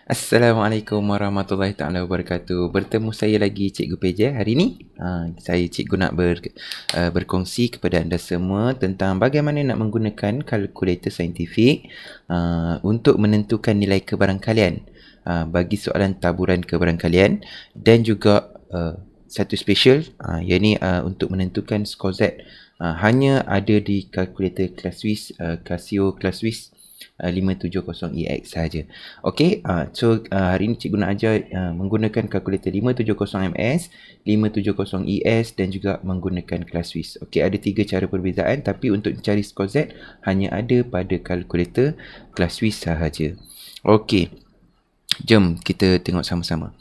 Assalamualaikum warahmatullahi taala wabarakatuh. Bertemu saya lagi Cikgu Peja hari ini. Saya Cikgu nak berkongsi kepada anda semua tentang bagaimana nak menggunakan kalkulator saintifik untuk menentukan nilai kebarangkalian bagi soalan taburan kebarangkalian dan juga satu special iaitu untuk menentukan skor Z hanya ada di kalkulator Classwiz Casio Classwiz 570EX sahaja. Okey, hari ini cikgu nak ajar menggunakan kalkulator 570MS, 570ES dan juga menggunakan Classwiz. Okey, ada 3 cara perbezaan tapi untuk mencari skor Z hanya ada pada kalkulator Classwiz sahaja. Okey, jom kita tengok sama-sama.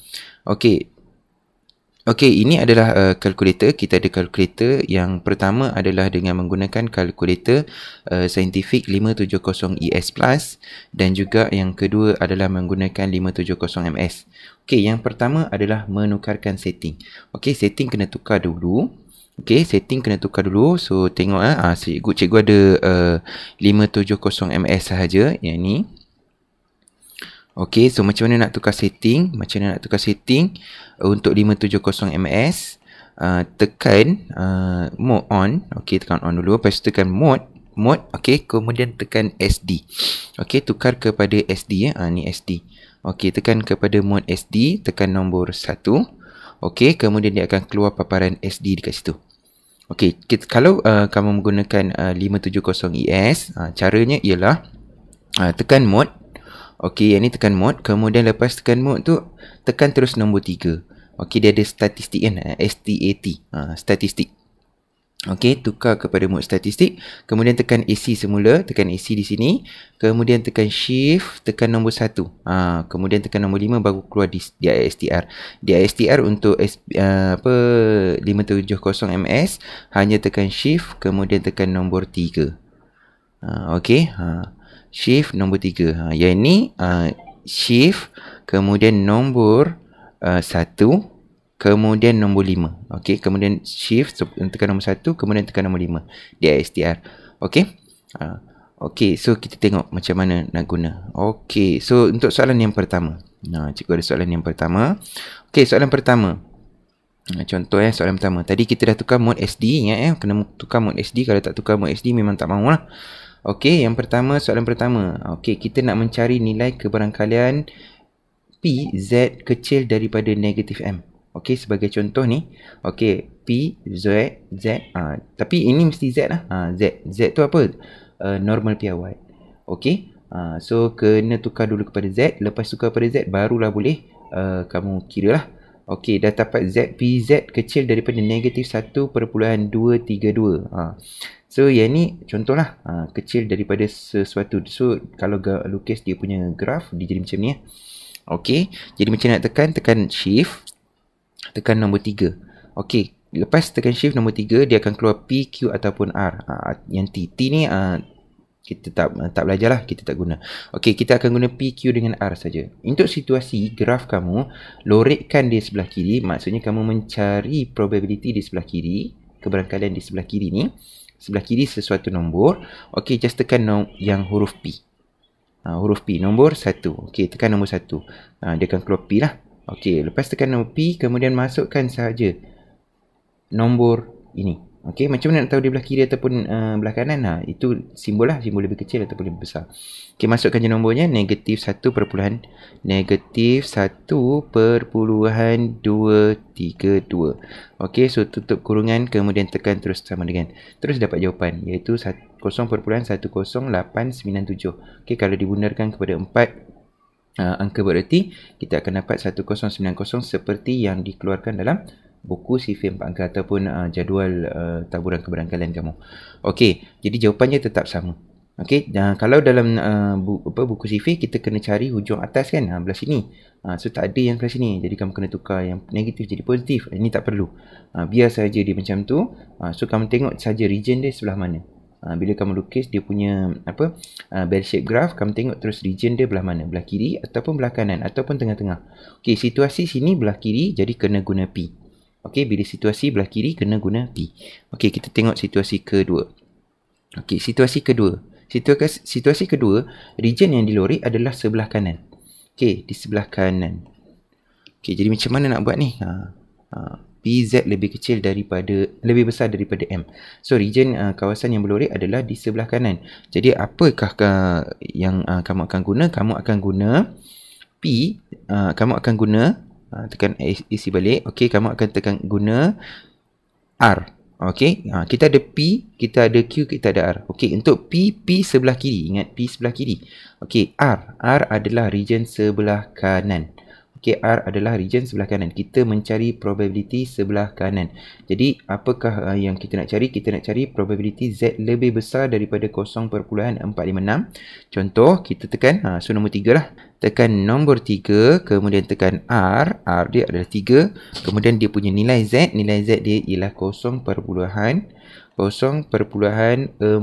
Okey, ini adalah kalkulator. Kita ada kalkulator. Yang pertama adalah dengan menggunakan kalkulator saintifik 570ES Plus dan juga yang kedua adalah menggunakan 570MS. Okey, yang pertama adalah menukarkan setting. Okey, setting kena tukar dulu. Okey, setting kena tukar dulu. So tengok cikgu ada 570MS sahaja yang ni. Okey, so macam mana nak tukar setting? Untuk 570MS, tekan mode on. Okey, tekan on dulu. Lepas tu tekan mode. Okey, kemudian tekan SD. Okey, tukar kepada SD ni SD. Okey, tekan kepada mode SD, tekan nombor 1. Okey, kemudian dia akan keluar paparan SD dekat situ. Okey, kalau kamu menggunakan 570ES, caranya ialah tekan mode. Okey, yang ni tekan mode. Kemudian lepas tekan mode tu, tekan terus nombor 3. Okey, dia ada statistik kan. STAT. Statistik. Okey, tukar kepada mode statistik. Kemudian tekan AC semula. Tekan AC di sini. Kemudian tekan shift. Tekan nombor 1. Kemudian tekan nombor 5 baru keluar di DISTR. DISTR untuk 570MS. Hanya tekan shift. Kemudian tekan nombor 3. Okey. Shift nombor 3. Yang ni shift, kemudian nombor 1, kemudian nombor 5. Okey, kemudian shift, tekan nombor 1, kemudian tekan nombor 5. Dia STR. Okey. Okey, so kita tengok macam mana nak guna. Okey, so untuk soalan yang pertama. Cikgu ada soalan yang pertama. Okey, soalan pertama. Contoh soalan pertama. Tadi kita dah tukar mode SD. Kena tukar mode SD. Kalau tak tukar mode SD memang tak mahulah. Okey, yang pertama, soalan pertama. Okey, kita nak mencari nilai kebarangkalian P, Z kecil daripada negatif M. Okey, sebagai contoh ni. Okey, P, Z. Tapi ini mesti Z lah. Z. Z tu apa? Normal PRY. Okey, so kena tukar dulu kepada Z. Lepas tukar kepada Z, barulah boleh kamu kira lah. Okey, dah dapat Z, PZ kecil daripada negatif 1.232. So yang ni contohlah kecil daripada sesuatu. So kalau lukis dia punya graf dia jadi macam ni. Okey, jadi macam nak tekan shift, tekan nombor 3. Okey, lepas tekan shift nombor 3 dia akan keluar P, Q ataupun R. Yang T ni kita tak belajarlah, kita tak guna. Okey, kita akan guna P, Q dengan R saja. Untuk situasi graf kamu lorekkan di sebelah kiri, maksudnya kamu mencari probability di sebelah kiri, kebarangkalian di sebelah kiri ni. Sebelah kiri sesuatu nombor. Okey, just tekan yang huruf P. Huruf P, nombor 1. Okey, tekan nombor 1. Dia akan keluar P lah. Okey, lepas tekan nombor P, kemudian masukkan sahaja nombor ini. Okey, macam mana nak tahu dia belah kiri ataupun belah kanan? Itu simbol lah, simbol lebih kecil ataupun lebih besar. Okey, masukkan je nombornya, negatif 1.232. Okey, so tutup kurungan, kemudian tekan terus sama dengan. Terus dapat jawapan, iaitu 0.10897. Okey, kalau dibundarkan kepada 4 angka bererti, kita akan dapat 1090 seperti yang dikeluarkan dalam buku CV 4 angka ataupun jadual taburan kebarangkalian kamu. Okey, jadi jawapannya tetap sama. Okey, kalau dalam buku CV kita kena cari hujung atas kan, belah sini. So tak ada yang belah sini. Jadi kamu kena tukar yang negatif jadi positif. Ini tak perlu. Biar saja dia macam tu. So kamu tengok saja region dia sebelah mana. Bila kamu lukis dia punya bell shape graph, kamu tengok terus region dia belah mana, belah kiri ataupun belah kanan ataupun tengah-tengah. Okey, situasi sini belah kiri, jadi kena guna P. Okey, bila situasi belah kiri kena guna P. Okey, kita tengok situasi kedua. Okey, situasi kedua. Situasi kedua, region yang dilorek adalah sebelah kanan. Okey, di sebelah kanan. Okey, jadi macam mana nak buat ni? PZ lebih besar daripada M. So region kawasan yang berlorek adalah di sebelah kanan. Jadi apakah yang kamu akan guna? Kamu akan guna P, kamu akan guna tekan isi balik. Okey, kamu akan tekan guna R. Okey, kita ada P, kita ada Q, kita ada R. Okey, untuk P sebelah kiri. Ingat P sebelah kiri. Okey, R adalah region sebelah kanan. Okey, R adalah region sebelah kanan. Kita mencari probability sebelah kanan. Jadi, apakah yang kita nak cari? Kita nak cari probability Z lebih besar daripada 0.456. Contoh, kita tekan, so nombor 3 lah. Tekan nombor 3, kemudian tekan R. R dia adalah 3. Kemudian dia punya nilai Z. Nilai Z dia ialah 0.456.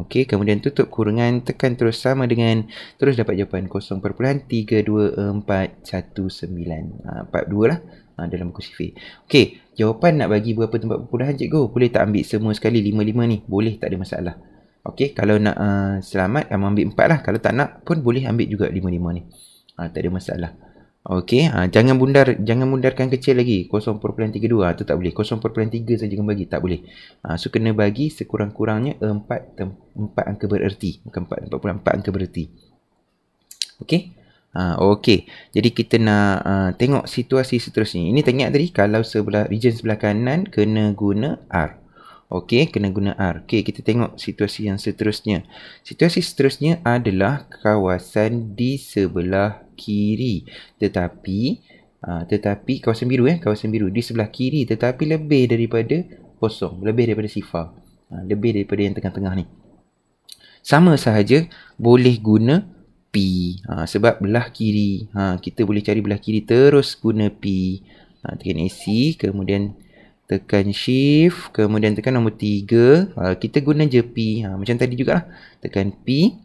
Okey, kemudian tutup kurungan, tekan terus sama dengan, terus dapat jawapan 0.32419. 42 lah dalam buku sifir. Okey, jawapan nak bagi berapa tempat perpuluhan cikgu? Boleh tak ambil semua sekali 55 ni? Boleh, tak ada masalah. Okey, kalau nak selamat, kamu ambil 4 lah. Kalau tak nak pun boleh ambil juga 55 ni. Tak ada masalah. Okey, jangan bundarkan kecil lagi. 0.32 tu tak boleh. 0.3 saja kena bagi, tak boleh. So kena bagi sekurang-kurangnya 4 angka bererti, bukan 4 angka bererti. Okey. Okey. Jadi kita nak tengok situasi seterusnya. Ini tengok tadi kalau region sebelah kanan kena guna R. Okey, kena guna R. Okey, kita tengok situasi yang seterusnya. Situasi seterusnya adalah kawasan di sebelah kiri. Tetapi kawasan biru kawasan biru di sebelah kiri tetapi lebih daripada kosong, lebih daripada sifar. Lebih daripada yang tengah-tengah ni. Sama sahaja boleh guna P. Sebab belah kiri. Kita boleh cari belah kiri terus guna P. Tekan AC, kemudian tekan shift, kemudian tekan nombor 3. Kita guna je P. Macam tadi jugalah. Tekan P.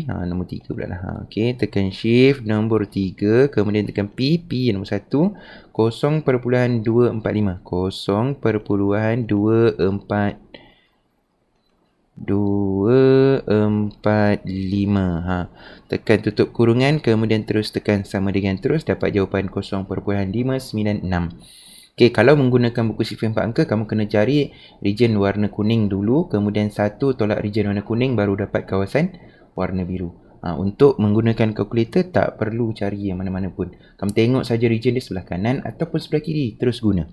Nombor 3 pula lah. Okey, tekan shift, nombor 3. Kemudian tekan P. P nombor 1. 0.245. 0.245. Tekan tutup kurungan, kemudian terus tekan sama dengan terus, dapat jawapan 0.596. Okey, kalau menggunakan buku sifir 4 angka, kamu kena cari region warna kuning dulu, kemudian 1 tolak region warna kuning, baru dapat kawasan warna biru. Untuk menggunakan kalkulator, tak perlu cari yang mana-mana pun. Kamu tengok saja region dia sebelah kanan ataupun sebelah kiri, terus guna.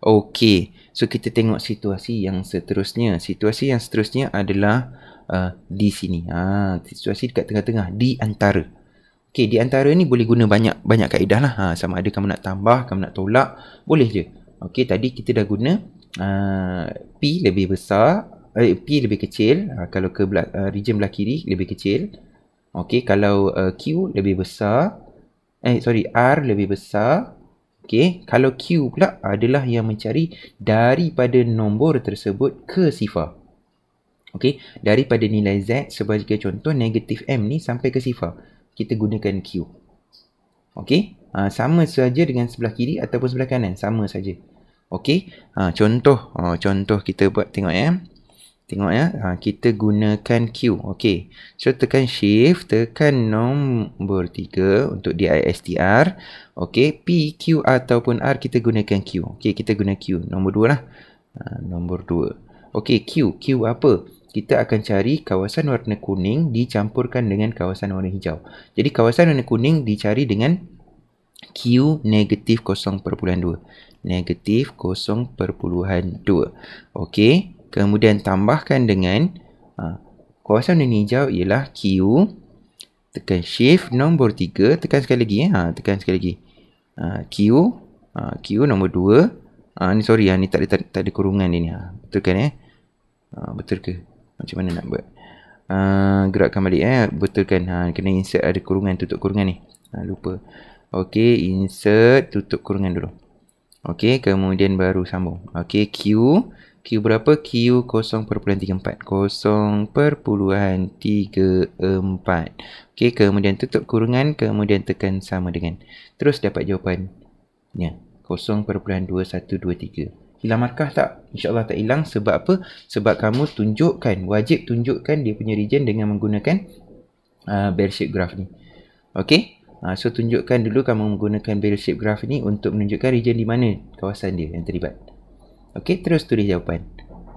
Okey, so kita tengok situasi yang seterusnya. Situasi yang seterusnya adalah di sini. Situasi dekat tengah-tengah, di antara. Okey, di antara ni boleh guna banyak kaedah lah. Sama ada kamu nak tambah, kamu nak tolak, boleh je. Okey, tadi kita dah guna P lebih besar, P lebih kecil. Kalau ke region belah kiri lebih kecil. Okey, kalau Q lebih besar, R lebih besar. Okey, kalau Q pula adalah yang mencari daripada nombor tersebut ke sifar. Okey, daripada nilai Z sebagai contoh negatif M ni sampai ke sifar, kita gunakan Q. Okey, sama saja dengan sebelah kiri ataupun sebelah kanan, sama saja. Okey, contoh kita buat, tengok ya. Kita gunakan Q. Okey, so tekan shift, tekan nombor 3 untuk DISTR. Okey, P, Q ataupun R, kita gunakan Q. Okey, kita guna Q. Nombor 2 lah. Nombor 2. Okey, Q apa? Kita akan cari kawasan warna kuning dicampurkan dengan kawasan warna hijau. Jadi kawasan warna kuning dicari dengan Q negatif 0.2. Negatif 0.2. Okey, kemudian tambahkan dengan kawasan warna hijau ialah Q. Tekan shift, nombor 3. Tekan sekali lagi. Tekan sekali lagi. Q nombor 2. Ni sorry, ni tak ada kurungan ni. Betul kan betul ke? Macam mana nak buat? Gerakkan balik betulkan. Kena insert ada kurungan, tutup kurungan ni. Lupa. Okey, insert, tutup kurungan dulu. Okey, kemudian baru sambung. Okey, Q berapa? Q 0.34. 0.34. Okey, kemudian tutup kurungan, kemudian tekan sama dengan. Terus dapat jawapannya. 0.2123. Hilang markah tak? InsyaAllah tak hilang. Sebab apa? Sebab kamu wajib tunjukkan dia punya region dengan menggunakan bell shape graph ni. Okay? So tunjukkan dulu kamu menggunakan bell shape graph ni untuk menunjukkan region di mana kawasan dia yang terlibat. Okay, terus tulis jawapan.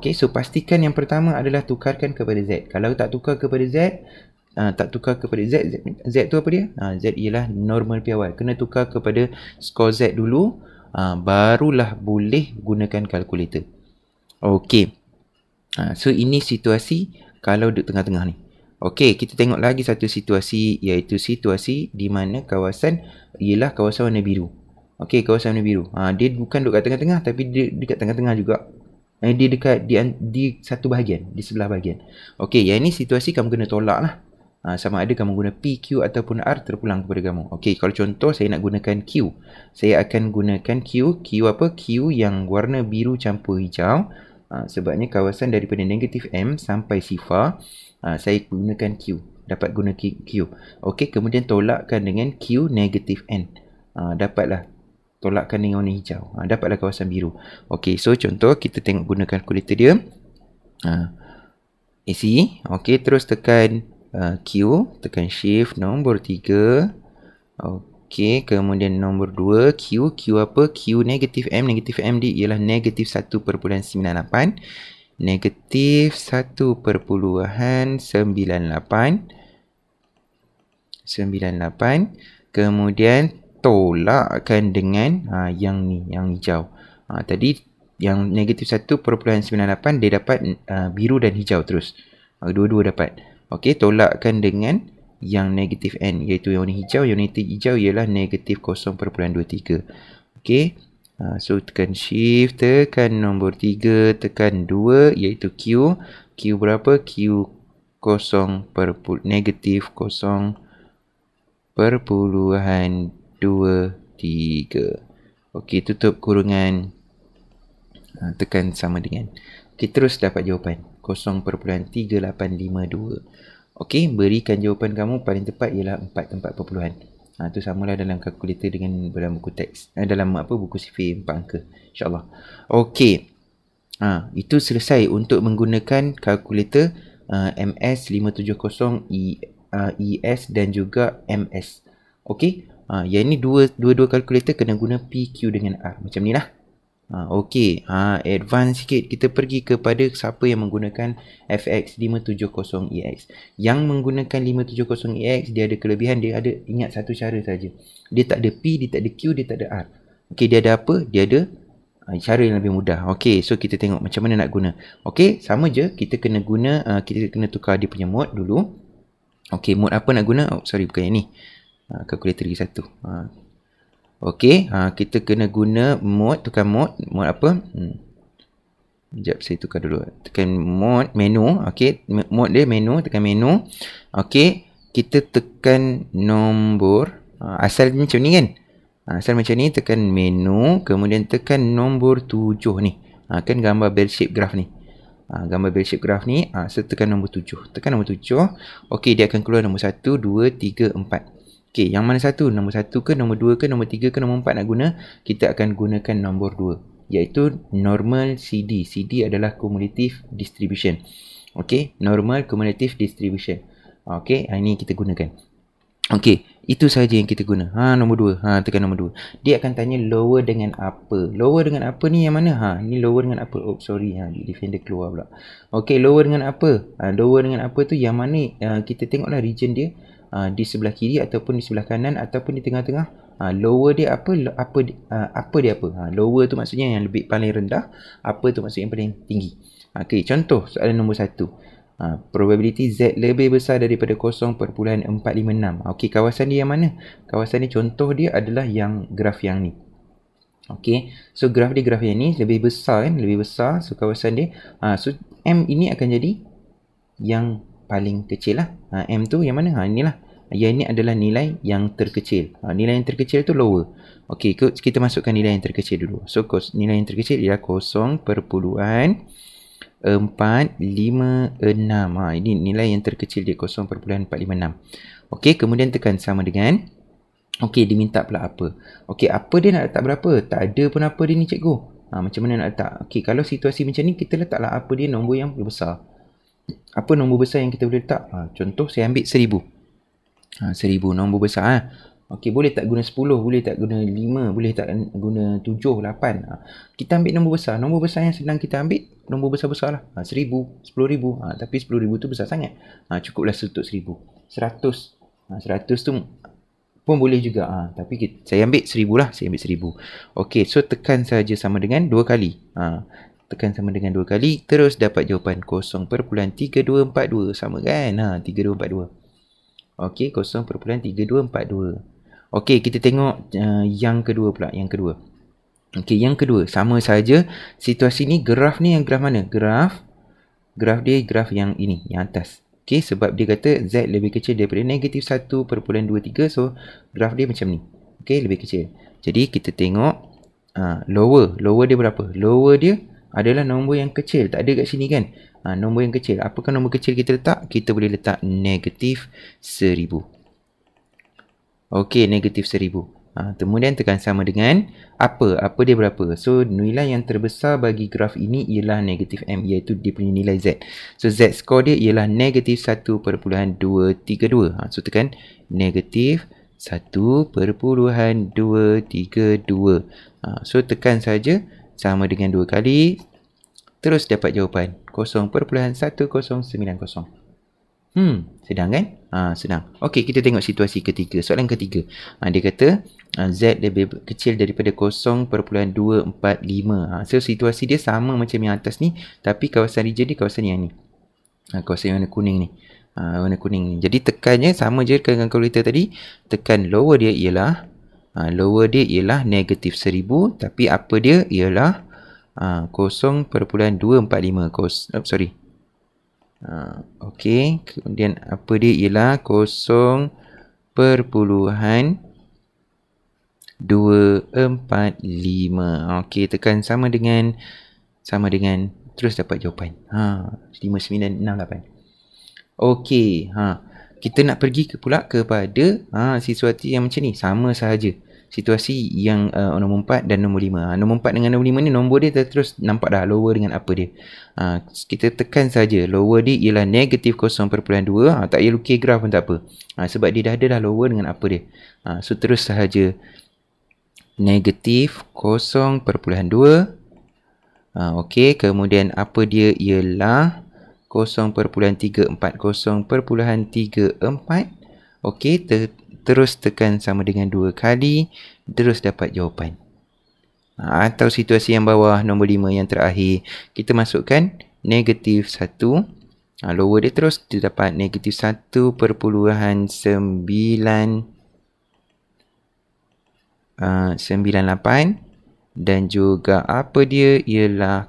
Okay, so pastikan yang pertama adalah tukarkan kepada Z. Kalau tak tukar kepada Z, Z tu apa dia? Z ialah normal pi awal. Kena tukar kepada skor Z dulu, barulah boleh gunakan kalkulator. Okay, so ini situasi kalau duduk tengah-tengah ni. Okey, kita tengok lagi satu situasi, iaitu situasi di mana kawasan ialah kawasan warna biru. Okey, kawasan warna biru. Dia bukan duduk kat tengah-tengah, tapi dia dekat tengah-tengah juga. Dia dekat di satu bahagian, di sebelah bahagian. Okey, yang ini situasi kamu kena tolak lah. Sama ada kamu guna P, Q ataupun R terpulang kepada kamu. Okey, kalau contoh saya nak gunakan Q. Saya akan gunakan Q. Q apa? Q yang warna biru campur hijau. Sebabnya kawasan daripada negatif M sampai sifar, saya gunakan Q. Dapat guna Q. Okey, kemudian tolakkan dengan Q negatif N. Dapatlah. Tolakkan dengan warna hijau. Dapatlah kawasan biru. Okey, so contoh kita tengok guna kalkulator dia. AC. Okey, terus tekan Q. Tekan shift nombor 3. Okey, kemudian nombor 2. Q. Q apa? Q negatif M. Negatif M dia ialah negatif 1.98. Negatif 1.98. Kemudian tolakkan dengan yang ni, yang hijau. Tadi yang negatif 1.98 dia dapat biru dan hijau terus. Dua-dua dapat. Okey, tolakkan dengan yang negatif N, iaitu yang warna hijau. Yang warna hijau ialah negatif 0.23. Okey, so tekan shift, tekan nombor 3, tekan 2, iaitu Q. Q berapa? Q negatif 0.23. Okey, tutup kurungan. Tekan sama dengan. Okey, terus dapat jawapan 0.3852. Okey, berikan jawapan kamu paling tepat ialah 4 tempat perpuluhan. Itu samalah dalam kalkulator dengan dalam buku teks. Dalam buku sifir 4 angka. InsyaAllah. Okey. Itu selesai untuk menggunakan kalkulator MS570 ES dan juga MS. Okey. Yang ini dua kalkulator kena guna P, Q dengan R. Macam ni lah. Okey. Advance sikit. Kita pergi kepada siapa yang menggunakan FX570EX. Yang menggunakan 570EX, dia ada kelebihan. Dia ada, ingat satu cara saja. Dia tak ada P, dia tak ada Q, dia tak ada R. Okey, dia ada apa? Dia ada cara yang lebih mudah. Okey, so kita tengok macam mana nak guna. Okey, sama je. Kita kena guna, kita kena tukar dia punya mode dulu. Okey, mode apa nak guna? Sorry, bukan yang ni. Kalkulator lagi satu. Okey, kita kena guna mode, tukar mode. Mode apa? Sekejap, saya tukar dulu. Tekan mode, menu. Okey, mode dia menu, tekan menu. Okey, kita tekan nombor. Asal macam ni kan? Asal macam ni, tekan menu. Kemudian tekan nombor 7 ni. Kan gambar bell shape graph ni. Gambar bell shape graph ni. So tekan nombor 7. Tekan nombor 7. Okey, dia akan keluar nombor 1, 2, 3, 4. Okey, yang mana satu? Nombor 1 ke, nombor 2 ke, nombor 3 ke, nombor 4 nak guna? Kita akan gunakan nombor 2, iaitu normal CD. CD adalah cumulative distribution. Okey, normal cumulative distribution. Okey, ini kita gunakan. Okey, itu saja yang kita guna. Nombor 2. Tekan nombor 2. Dia akan tanya lower dengan apa. Lower dengan apa ni yang mana? Ini lower dengan apa? Oh, sorry. Defender keluar pula. Okey, lower dengan apa? Lower dengan apa tu yang mana? Kita tengoklah region dia. Di sebelah kiri ataupun di sebelah kanan ataupun di tengah-tengah. Lower dia apa? Apa dia apa? Lower tu maksudnya yang lebih paling rendah. Apa tu maksudnya yang paling tinggi. Okey, contoh soalan nombor 1. Probability Z lebih besar daripada 0.456. Okey, kawasan dia yang mana? Kawasan ni contoh dia adalah yang graf yang ni. Okey, so graf dia graf yang ni lebih besar kan? Lebih besar. So kawasan dia. So M ini akan jadi yang paling kecil lah. M tu yang mana? Inilah. Yang ini adalah nilai yang terkecil. Nilai yang terkecil tu lower. Okey, kita masukkan nilai yang terkecil dulu. So nilai yang terkecil ialah 0.456. Ini nilai yang terkecil dia 0.456. Okey, kemudian tekan sama dengan. Okey, diminta pula apa. Okey, apa dia nak letak berapa? Tak ada pun apa dia ni, cikgu. Macam mana nak letak? Okey, kalau situasi macam ni, kita letaklah apa dia nombor yang besar. Apa nombor besar yang kita boleh letak? Contoh saya ambil 1000. 1000 nombor besar. Okey, boleh tak guna 10, boleh tak guna 5, boleh tak guna 7, 8. Kita ambil nombor besar. Nombor besar yang senang kita ambil, nombor besar-besar lah. 1000, 10,000. Tapi 10,000 tu besar sangat. Cukuplah untuk 1000. 100. 100 tu pun boleh juga. Tapi saya ambil 1000 lah. Saya ambil 1000. Okey, so tekan saja sama dengan 2 kali. Tekan sama dengan 2 kali. Terus dapat jawapan 0.3242. Sama kan? 3242. Okey, 0.3242. Okey, kita tengok yang kedua pula. Yang kedua. Okey, yang kedua. Sama saja. Situasi ni, graf ni yang graf mana? Graf dia graf yang ini. Yang atas. Okey, sebab dia kata Z lebih kecil daripada negatif 1.23. So, graf dia macam ni. Okey, lebih kecil. Jadi, kita tengok lower. Lower dia berapa? Lower dia adalah nombor yang kecil. Tak ada kat sini kan? Nombor yang kecil. Apakah nombor kecil kita letak? Kita boleh letak negatif 1000. Okey, negatif 1000. Kemudian tekan sama dengan apa? Apa dia berapa? So, nilai yang terbesar bagi graf ini ialah negatif M, iaitu dia punya nilai Z. So, Z score dia ialah negatif 1.232. So, tekan negatif 1.232. So, tekan saja sama dengan 2 kali. Terus dapat jawapan 0.1090. Sedang kan? Sedang. Okey, kita tengok situasi ketiga. Soalan ketiga. Dia kata Z lebih kecil daripada 0.245. So, situasi dia sama macam yang atas ni. Tapi kawasan region dia kawasan yang ni. Kawasan yang warna kuning ni. Warna kuning ni. Jadi, tekannya sama je dengan kalkulator tadi. Tekan lower dia ialah negatif 1000. Tapi apa dia ialah 0.245. Sorry. Okey, kemudian apa dia ialah 0.245. Okey, tekan sama dengan terus dapat jawapan. 5968. Okey, kita nak pergi pula kepada situasi yang macam ni, sama sahaja. Situasi yang nombor 4 dan nombor 5. Nombor 4 dengan nombor 5 ni nombor dia terus nampak dah lower dengan apa dia. Kita tekan saja. Lower dia ialah negatif 0.2. Tak payah lukis graf pun tak apa. Sebab dia dah ada dah lower dengan apa dia. So, terus sahaja negatif 0.2. Okey, kemudian apa dia ialah 0.34. 0.34. Okey, terus tekan sama dengan 2 kali. Terus dapat jawapan. Atau situasi yang bawah, nombor 5 yang terakhir. Kita masukkan negatif 1. Lower dia terus dia dapat negatif 1.998. Dan juga apa dia ialah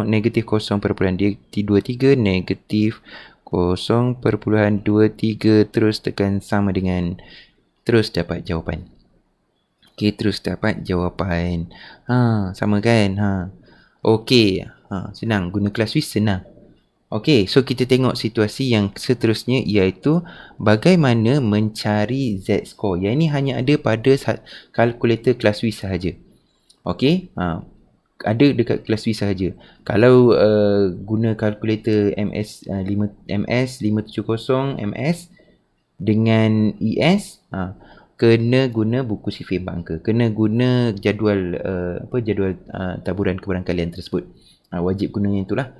negatif 0.23. Negatif 0.23. Terus tekan sama dengan terus dapat jawapan. Okey, terus dapat jawapan. Sama kan? Okey, senang. Guna kelas Swiss senang. Okey, so kita tengok situasi yang seterusnya, iaitu bagaimana mencari Z score. Yang ini hanya ada pada kalkulator kelas Swiss sahaja. Okey, ada dekat kelas Swiss sahaja. Kalau guna kalkulator MS 570 MS dengan ES, kena guna buku sifir 4 angka. Kena guna jadual jadual taburan kebarangkalian tersebut. Wajib guna yang itulah.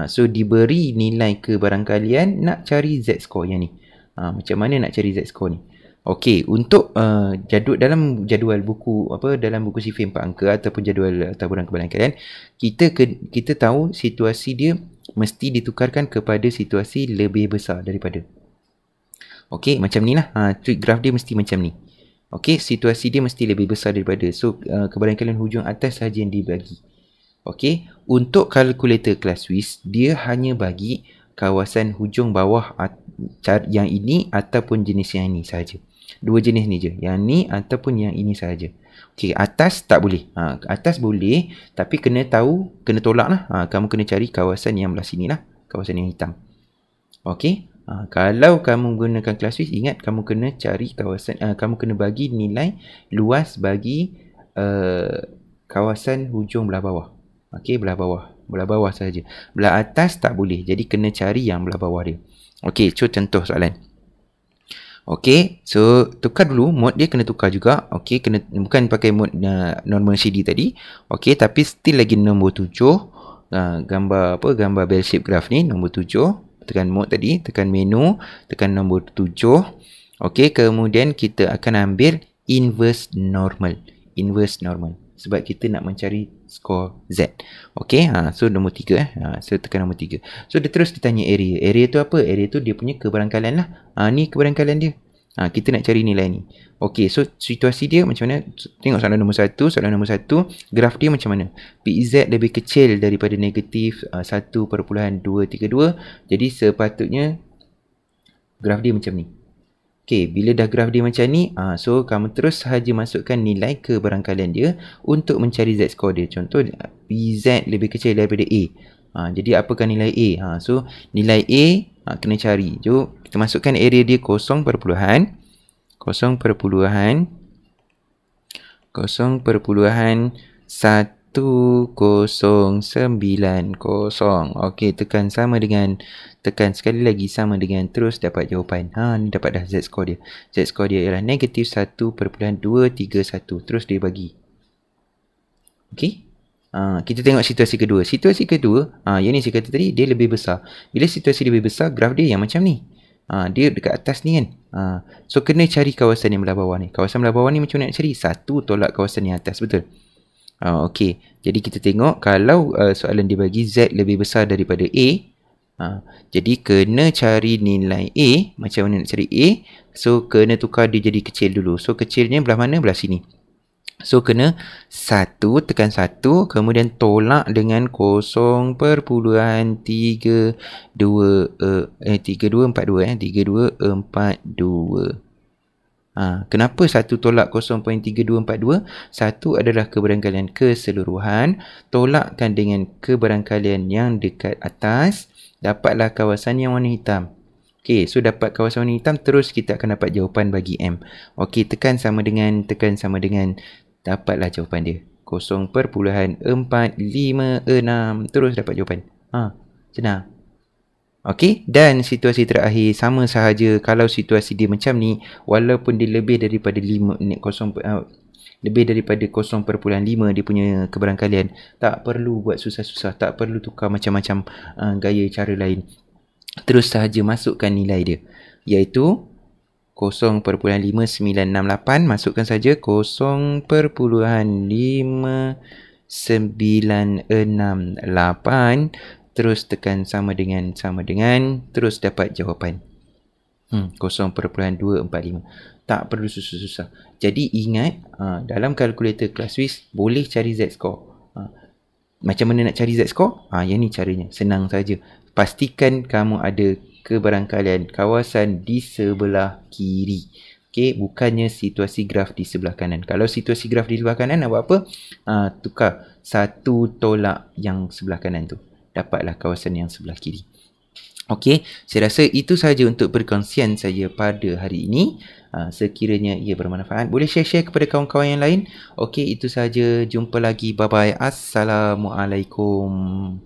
So, diberi nilai kebarangkalian nak cari Z score yang ni. Macam mana nak cari Z score ni? Okey, untuk dalam jadual buku dalam buku sifir 4 angka ataupun jadual taburan kebarangkalian, kita tahu situasi dia mesti ditukarkan kepada situasi lebih besar daripada. Okey, macam ni lah. Trik graf dia mesti macam ni. Okey, situasi dia mesti lebih besar daripada. So, kebarangkalian hujung atas sahaja yang dibagi. Okey, untuk kalkulator kelas Swiss, dia hanya bagi kawasan hujung bawah yang ini ataupun jenis yang ini sahaja. Dua jenis ni je. Yang ni ataupun yang ini sahaja. Okey, atas tak boleh. Atas boleh, tapi kena tolak lah. Kamu kena cari kawasan yang belah sini lah. Kawasan yang hitam. Okey. Kalau kamu gunakan kelas Swiss, ingat kamu kena cari kawasan, kamu kena bagi nilai luas bagi kawasan hujung belah bawah. Okey, belah bawah. Belah bawah saja. Belah atas tak boleh. Jadi kena cari yang belah bawah dia. Okey, contoh soalan. Okey, so tukar dulu mode dia, kena tukar juga. Okey, kena bukan pakai mode normal CD tadi. Okey, tapi still lagi nombor 7. Gambar apa? Gambar bell shape graph ni nombor 7. Tekan mode tadi, tekan menu, tekan nombor 7. Okey, kemudian kita akan ambil inverse normal. Inverse normal. Sebab kita nak mencari skor Z. Okey, so nombor 3 so tekan nombor 3. So dia terus ditanya area. Area tu apa? Area tu dia punya kebarangkalian lah. Ni kebarangkalian dia. Kita nak cari nilai ni. Okey, so situasi dia macam mana? Tengok soalan nombor 1. Soalan nombor 1, graf dia macam mana? PZ lebih kecil daripada negatif 1.232. Jadi sepatutnya graf dia macam ni. Okey, bila dah graf dia macam ni, so kamu terus sahaja masukkan nilai kebarangkalian dia untuk mencari Z score dia. Contoh, PZ lebih kecil daripada A. Jadi apakah nilai A? So nilai A kena cari. Jom kita masukkan area dia 0.0.109. Okey, tekan sekali lagi sama dengan, terus dapat jawapan. Ni dapat dah Z score dia. Z score dia ialah negatif 1.231. Terus dia bagi. Okey. Kita tengok situasi kedua. Situasi kedua, yang ni saya kata tadi, dia lebih besar. Bila situasi dia lebih besar, graf dia yang macam ni. Dia dekat atas ni kan. So kena cari kawasan yang belah bawah ni. Kawasan belah bawah ni macam mana nak cari? 1 tolak kawasan yang atas, betul? Okey. Jadi kita tengok kalau soalan dia bagi Z lebih besar daripada A. Jadi kena cari nilai A. Macam mana nak cari A? So kena tukar dia jadi kecil dulu. So kecilnya belah mana? Belah sini. So kena 1, tekan 1, kemudian tolak dengan 0.3242. Kenapa 1 tolak 0.3242? 1 adalah kebarangkalian keseluruhan. Tolakkan dengan kebarangkalian yang dekat atas. Dapatlah kawasan yang warna hitam. Okey, so dapat kawasan warna hitam, terus kita akan dapat jawapan bagi M. Okey, tekan sama dengan. Dapatlah jawapan dia. 0.456. Terus dapat jawapan. Senang. Okey, dan situasi terakhir sama sahaja. Kalau situasi dia macam ni, walaupun dia lebih daripada 5, lebih daripada 0.5 dia punya kebarangkalian, tak perlu buat susah-susah, tak perlu tukar macam-macam gaya cara lain. Terus sahaja masukkan nilai dia, iaitu 0.5968. Masukkan saja 0.5968. Terus tekan sama dengan, terus dapat jawapan 0.245. Tak perlu susah-susah. Jadi ingat, dalam kalkulator Classwiz boleh cari Z score. Macam mana nak cari Z score? Yang ni caranya, senang saja. Pastikan kamu ada kebarangkalian kawasan di sebelah kiri. Okey, bukannya situasi graf di sebelah kanan. Kalau situasi graf di sebelah kanan, nak buat apa? Tukar 1 tolak yang sebelah kanan tu. Dapatlah kawasan yang sebelah kiri. Okey, saya rasa itu sahaja untuk perkongsian saya pada hari ini. Sekiranya ia bermanfaat, boleh share kepada kawan-kawan yang lain. Okey, itu sahaja. Jumpa lagi. Bye-bye. Assalamualaikum.